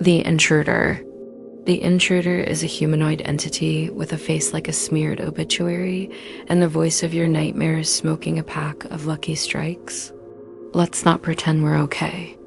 The intruder. The intruder is a humanoid entity with a face like a smeared obituary and the voice of your nightmares smoking a pack of lucky strikes. Let's not pretend we're okay.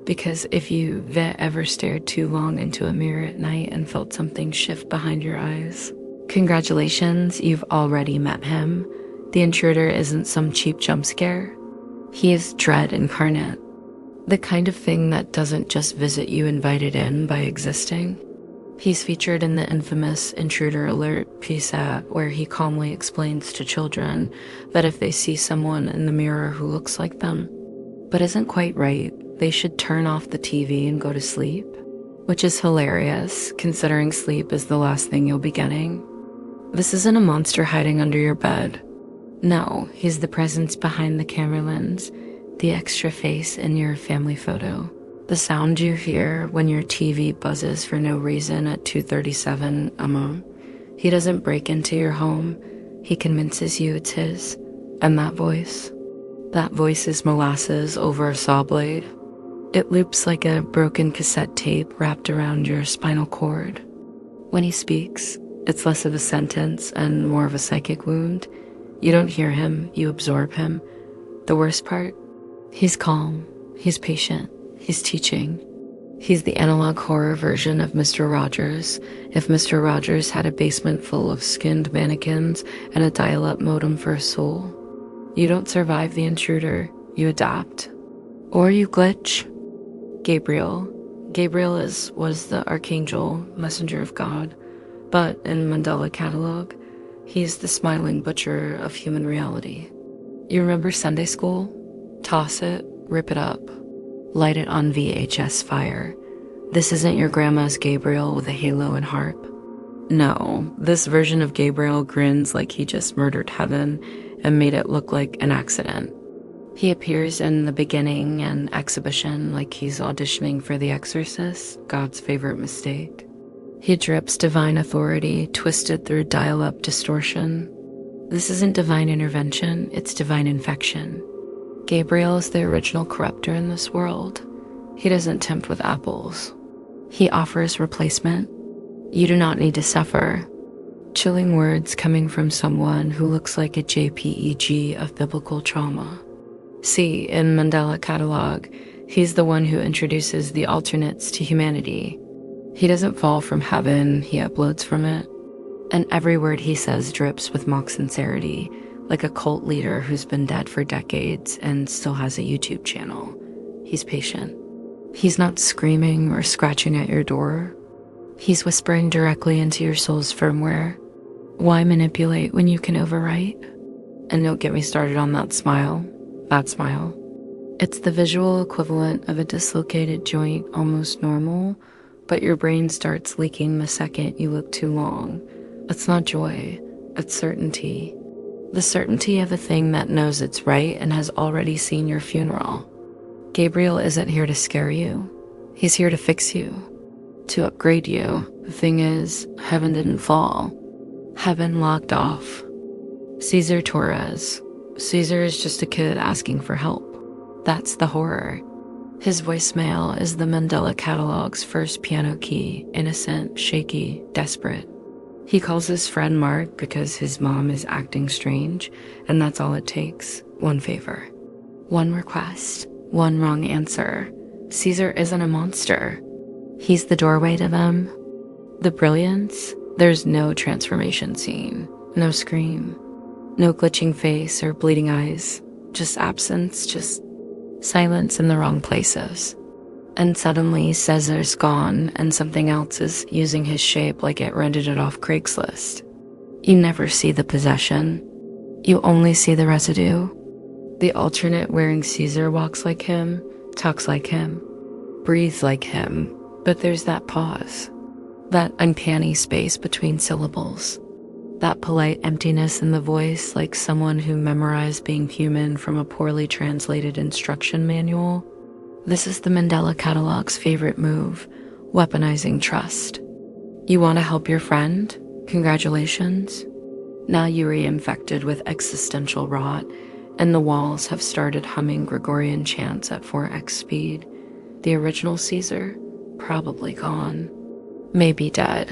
Because if you've ever stared too long into a mirror at night and felt something shift behind your eyes, congratulations, you've already met him. The intruder isn't some cheap jump scare. He is dread incarnate. The kind of thing that doesn't just visit you invited in by existing. He's featured in the infamous Intruder Alert piece where he calmly explains to children that if they see someone in the mirror who looks like them, but isn't quite right, they should turn off the TV and go to sleep, which is hilarious considering sleep is the last thing you'll be getting. This isn't a monster hiding under your bed. No, he's the presence behind the camera lens, the extra face in your family photo. The sound you hear when your TV buzzes for no reason at 2:37 He doesn't break into your home. He convinces you it's his. And that voice is molasses over a saw blade. It loops like a broken cassette tape wrapped around your spinal cord. When he speaks, it's less of a sentence and more of a psychic wound. You don't hear him, you absorb him. The worst part? He's calm, he's patient, he's teaching. He's the analog horror version of Mr. Rogers, if Mr. Rogers had a basement full of skinned mannequins and a dial-up modem for a soul. You don't survive the intruder, you adapt. Or you glitch. Gabriel was the archangel, messenger of God, but in Mandela Catalogue, he's the smiling butcher of human reality. You remember Sunday school? Toss it, rip it up, light it on VHS fire. This isn't your grandma's Gabriel with a halo and harp. No, this version of Gabriel grins like he just murdered heaven and made it look like an accident. He appears in the beginning and exhibition like he's auditioning for The Exorcist, God's favorite mistake. He drips divine authority, twisted through dial-up distortion. This isn't divine intervention, it's divine infection. Gabriel is the original corrupter in this world. He doesn't tempt with apples. He offers replacement. You do not need to suffer. Chilling words coming from someone who looks like a JPEG of biblical trauma. See, in Mandela Catalogue, he's the one who introduces the alternates to humanity. He doesn't fall from heaven, he uploads from it. And every word he says drips with mock sincerity, like a cult leader who's been dead for decades and still has a YouTube channel. He's patient. He's not screaming or scratching at your door. He's whispering directly into your soul's firmware. Why manipulate when you can overwrite? And don't get me started on that smile. That smile. It's the visual equivalent of a dislocated joint, almost normal, but your brain starts leaking the second you look too long. It's not joy, it's certainty. The certainty of a thing that knows it's right and has already seen your funeral. Gabriel isn't here to scare you. He's here to fix you, to upgrade you. The thing is, heaven didn't fall. Heaven locked off. Cesar Torres. Caesar is just a kid asking for help. That's the horror. His voicemail is the Mandela Catalogue's first piano key, innocent, shaky, desperate. He calls his friend Mark because his mom is acting strange, and that's all it takes. One favor. One request. One wrong answer. Caesar isn't a monster. He's the doorway to them. The brilliance? There's no transformation scene. No scream. No glitching face or bleeding eyes. Just absence, just silence in the wrong places. And suddenly Cesar's gone and something else is using his shape like it rented it off Craigslist. You never see the possession. You only see the residue. The alternate wearing Caesar walks like him, talks like him, breathes like him, but there's that pause, that uncanny space between syllables, that polite emptiness in the voice like someone who memorized being human from a poorly translated instruction manual. This is the Mandela Catalogue's favorite move, weaponizing trust. You want to help your friend? Congratulations. Now you are infected with existential rot, and the walls have started humming Gregorian chants at 4x speed. The original Caesar, probably gone. Maybe dead.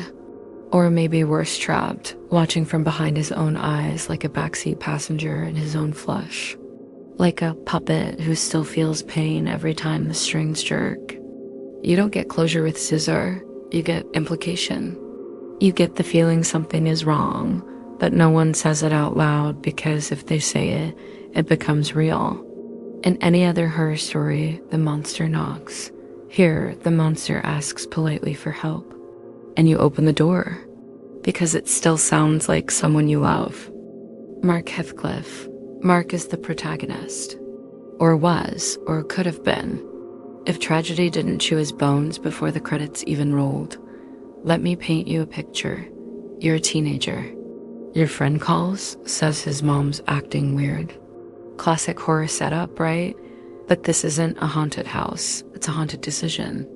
Or maybe worse, trapped, watching from behind his own eyes like a backseat passenger in his own flesh. Like a puppet who still feels pain every time the strings jerk. You don't get closure with scissor, you get implication. You get the feeling something is wrong, but no one says it out loud because if they say it, it becomes real. In any other horror story, the monster knocks. Here, the monster asks politely for help. And you open the door, because it still sounds like someone you love. Mark Heathcliff. Mark is the protagonist. Or was, or could have been. If tragedy didn't chew his bones before the credits even rolled. Let me paint you a picture. You're a teenager. Your friend calls, says his mom's acting weird. Classic horror setup, right? But this isn't a haunted house, it's a haunted decision.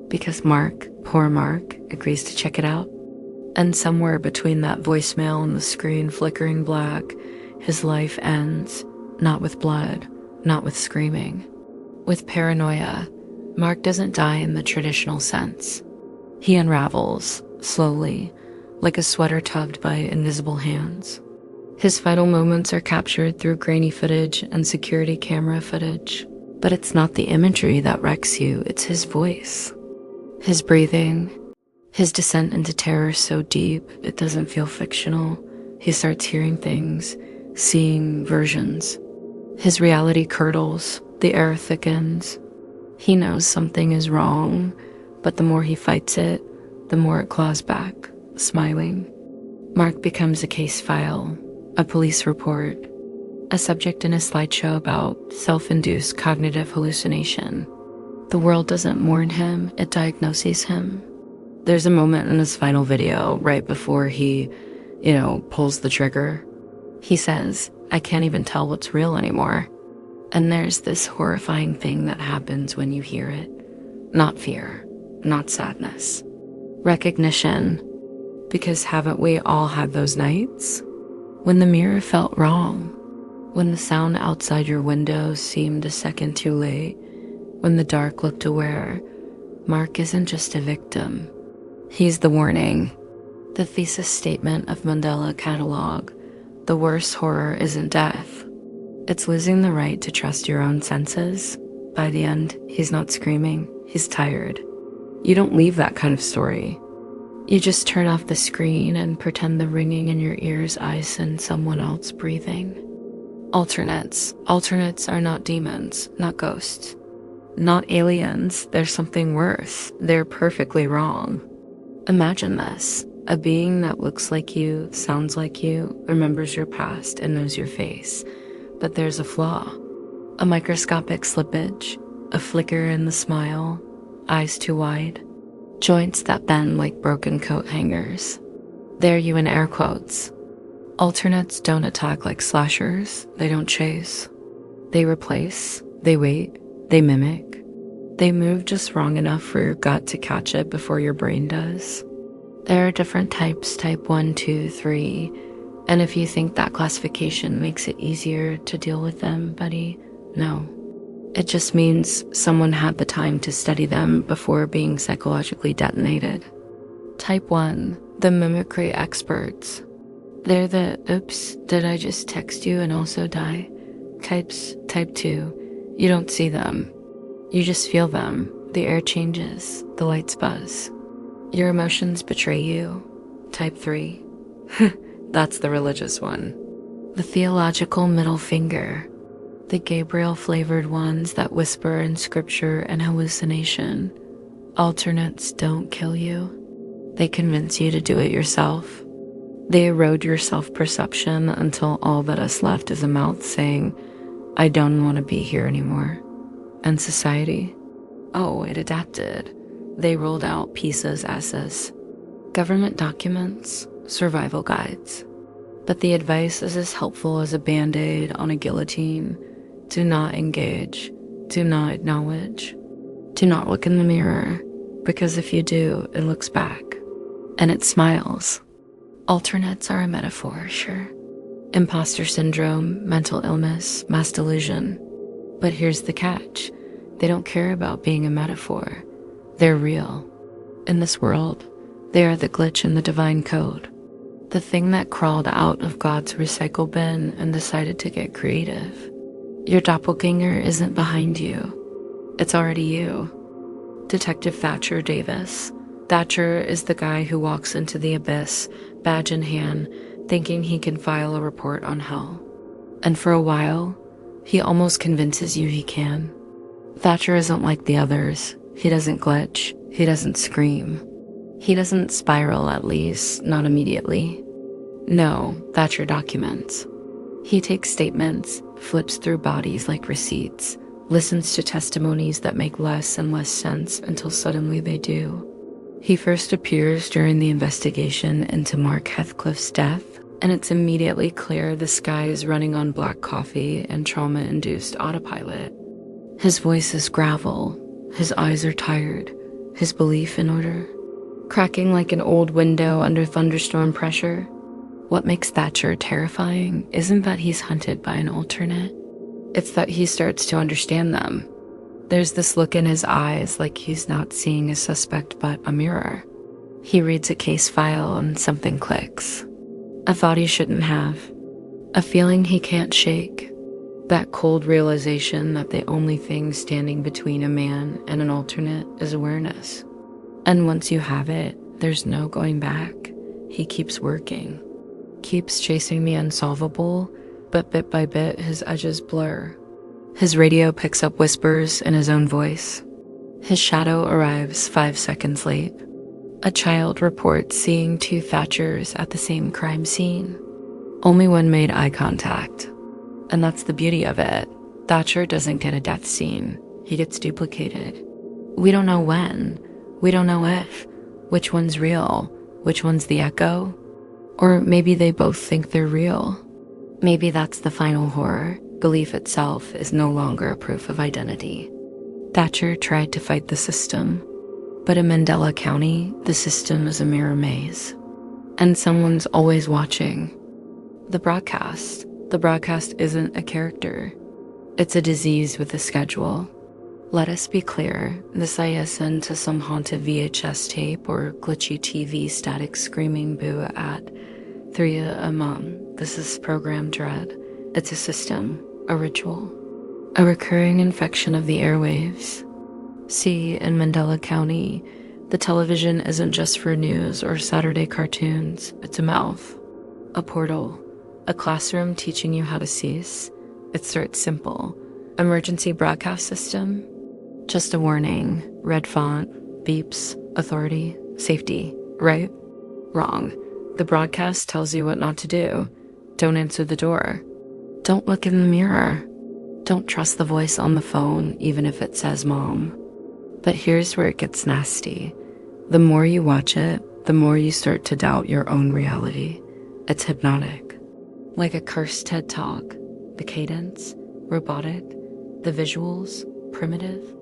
Because Mark, poor Mark, agrees to check it out. And somewhere between that voicemail and the screen flickering black, his life ends, not with blood, not with screaming. With paranoia, Mark doesn't die in the traditional sense. He unravels, slowly, like a sweater tugged by invisible hands. His final moments are captured through grainy footage and security camera footage. But it's not the imagery that wrecks you, it's his voice. His breathing, his descent into terror so deep it doesn't feel fictional. He starts hearing things, seeing versions. His reality curdles, the air thickens. He knows something is wrong, but the more he fights it, the more it claws back, smiling. Mark becomes a case file, a police report, a subject in a slideshow about self-induced cognitive hallucination. The world doesn't mourn him, it diagnoses him. There's a moment in his final video, right before he, pulls the trigger. He says, I can't even tell what's real anymore. And there's this horrifying thing that happens when you hear it. Not fear, not sadness. Recognition. Because haven't we all had those nights? When the mirror felt wrong. When the sound outside your window seemed a second too late. When the dark looked aware, Mark isn't just a victim. He's the warning. The thesis statement of Mandela Catalogue. The worst horror isn't death. It's losing the right to trust your own senses. By the end, he's not screaming, he's tired. You don't leave that kind of story. You just turn off the screen and pretend the ringing in your ears ice and someone else breathing. Alternates. Alternates are not demons, not ghosts. Not aliens, they're something worse. They're perfectly wrong. Imagine this. A being that looks like you, sounds like you, remembers your past and knows your face. But there's a flaw. A microscopic slippage, a flicker in the smile, eyes too wide, joints that bend like broken coat hangers. There you in air quotes. Alternates don't attack like slashers, they don't chase. They replace, they wait, they mimic. They move just wrong enough for your gut to catch it before your brain does. There are different types, type 1, 2, 3, and if you think that classification makes it easier to deal with them, buddy, no. It just means someone had the time to study them before being psychologically detonated. Type 1, the mimicry experts. They're the, oops, did I just text you and also die? Types. Type 2, you don't see them. You just feel them. The air changes, the lights buzz. Your emotions betray you. Type 3. That's the religious one. The theological middle finger. The Gabriel-flavored ones that whisper in scripture and hallucination. Alternates don't kill you. They convince you to do it yourself. They erode your self-perception until all that is left is a mouth saying, I don't want to be here anymore. And society? Oh, it adapted. They rolled out pieces, S's. Government documents, survival guides. But the advice is as helpful as a band-aid on a guillotine. Do not engage. Do not acknowledge. Do not look in the mirror, because if you do, it looks back. And it smiles. Alternates are a metaphor, sure. Imposter syndrome, mental illness, mass delusion. But here's the catch. They don't care about being a metaphor. They're real. In this world, they are the glitch in the divine code. The thing that crawled out of God's recycle bin and decided to get creative. Your doppelganger isn't behind you. It's already you. Detective Thatcher Davis. Thatcher is the guy who walks into the abyss, badge in hand, thinking he can file a report on hell. And for a while, he almost convinces you he can. Thatcher isn't like the others. He doesn't glitch. He doesn't scream. He doesn't spiral, at least, not immediately. No, Thatcher documents. He takes statements, flips through bodies like receipts, listens to testimonies that make less and less sense until suddenly they do. He first appears during the investigation into Mark Heathcliff's death, and it's immediately clear this guy is running on black coffee and trauma-induced autopilot. His voice is gravel, his eyes are tired, his belief in order, cracking like an old window under thunderstorm pressure. What makes Thatcher terrifying isn't that he's hunted by an alternate. It's that he starts to understand them. There's this look in his eyes like he's not seeing a suspect but a mirror. He reads a case file and something clicks. A thought he shouldn't have. A feeling he can't shake. That cold realization that the only thing standing between a man and an alternate is awareness. And once you have it, there's no going back. He keeps working. Keeps chasing the unsolvable, but bit by bit his edges blur. His radio picks up whispers in his own voice. His shadow arrives 5 seconds late. A child reports seeing 2 Thatchers at the same crime scene. Only one made eye contact. And that's the beauty of it. Thatcher doesn't get a death scene. He gets duplicated. We don't know when. We don't know if. Which one's real? Which one's the echo? Or maybe they both think they're real. Maybe that's the final horror. Belief itself is no longer a proof of identity. Thatcher tried to fight the system, but in Mandela County, the system is a mirror maze. And someone's always watching. The broadcast. The broadcast isn't a character. It's a disease with a schedule. Let us be clear, this ISN to some haunted VHS tape or glitchy TV static screaming boo at 3 a.m. This is program dread. It's a system, a ritual, a recurring infection of the airwaves. See, in Mandela County, the television isn't just for news or Saturday cartoons. It's a mouth, a portal, a classroom teaching you how to cease. It starts simple. Emergency broadcast system. Just a warning, red font, beeps, authority, safety, right? Wrong. The broadcast tells you what not to do. Don't answer the door. Don't look in the mirror. Don't trust the voice on the phone, even if it says mom. But here's where it gets nasty. The more you watch it, the more you start to doubt your own reality. It's hypnotic. Like a cursed TED Talk. The cadence, robotic. The visuals, primitive.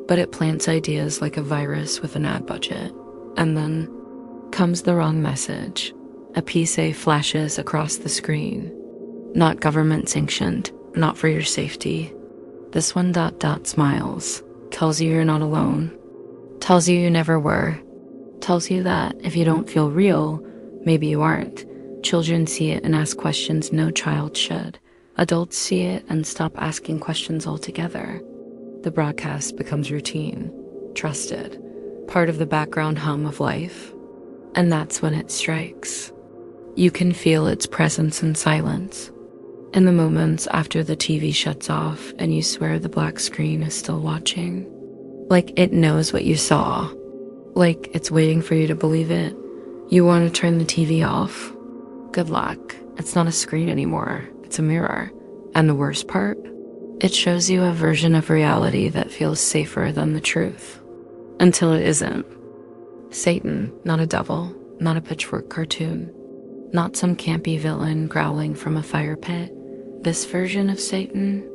But it plants ideas like a virus with an ad budget. And then comes the wrong message. A PSA flashes across the screen. Not government sanctioned, not for your safety. This one ... smiles. Tells you you're not alone. Tells you you never were. Tells you that if you don't feel real, maybe you aren't. Children see it and ask questions no child should. Adults see it and stop asking questions altogether. The broadcast becomes routine, trusted, part of the background hum of life. And that's when it strikes. You can feel its presence in silence. In the moments after the TV shuts off and you swear the black screen is still watching. Like it knows what you saw. Like it's waiting for you to believe it. You want to turn the TV off. Good luck. It's not a screen anymore. It's a mirror. And the worst part? It shows you a version of reality that feels safer than the truth. Until it isn't. Satan, not a devil, not a pitchfork cartoon. Not some campy villain growling from a fire pit. This version of Satan,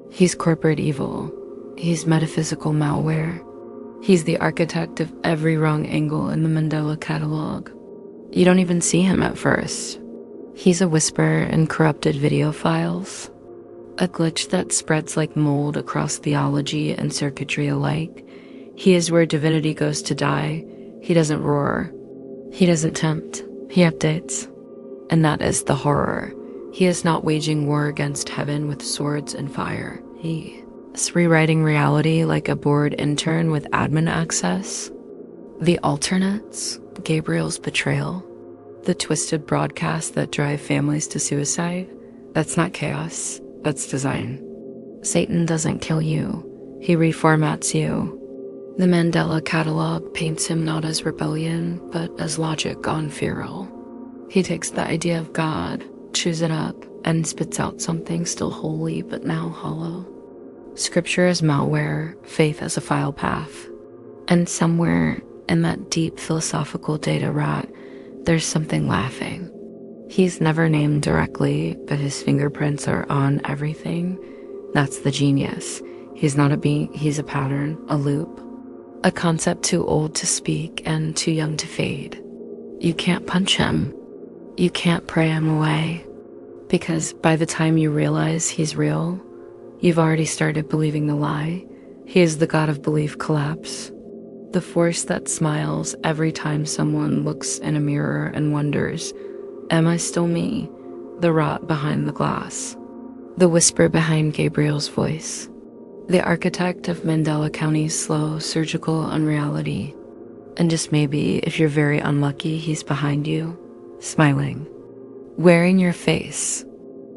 he's corporate evil. He's metaphysical malware. He's the architect of every wrong angle in the Mandela Catalogue. You don't even see him at first. He's a whisper in corrupted video files. A glitch that spreads like mold across theology and circuitry alike. He is where divinity goes to die. He doesn't roar. He doesn't tempt. He updates. And that is the horror. He is not waging war against heaven with swords and fire. He is rewriting reality like a bored intern with admin access. The alternates, Gabriel's betrayal, the twisted broadcasts that drive families to suicide, that's not chaos, that's design. Satan doesn't kill you. He reformats you. The Mandela Catalogue paints him not as rebellion, but as logic gone feral. He takes the idea of God, chews it up, and spits out something still holy but now hollow. Scripture as malware, faith as a file path. And somewhere in that deep philosophical data rat, there's something laughing. He's never named directly, but his fingerprints are on everything. That's the genius. He's not a being, he's a pattern, a loop. A concept too old to speak and too young to fade. You can't punch him. You can't pray him away. Because by the time you realize he's real, you've already started believing the lie. He is the god of belief collapse. The force that smiles every time someone looks in a mirror and wonders, am I still me? The rot behind the glass. The whisper behind Gabriel's voice. The architect of Mandela County's slow, surgical unreality. And just maybe, if you're very unlucky, he's behind you, smiling, wearing your face,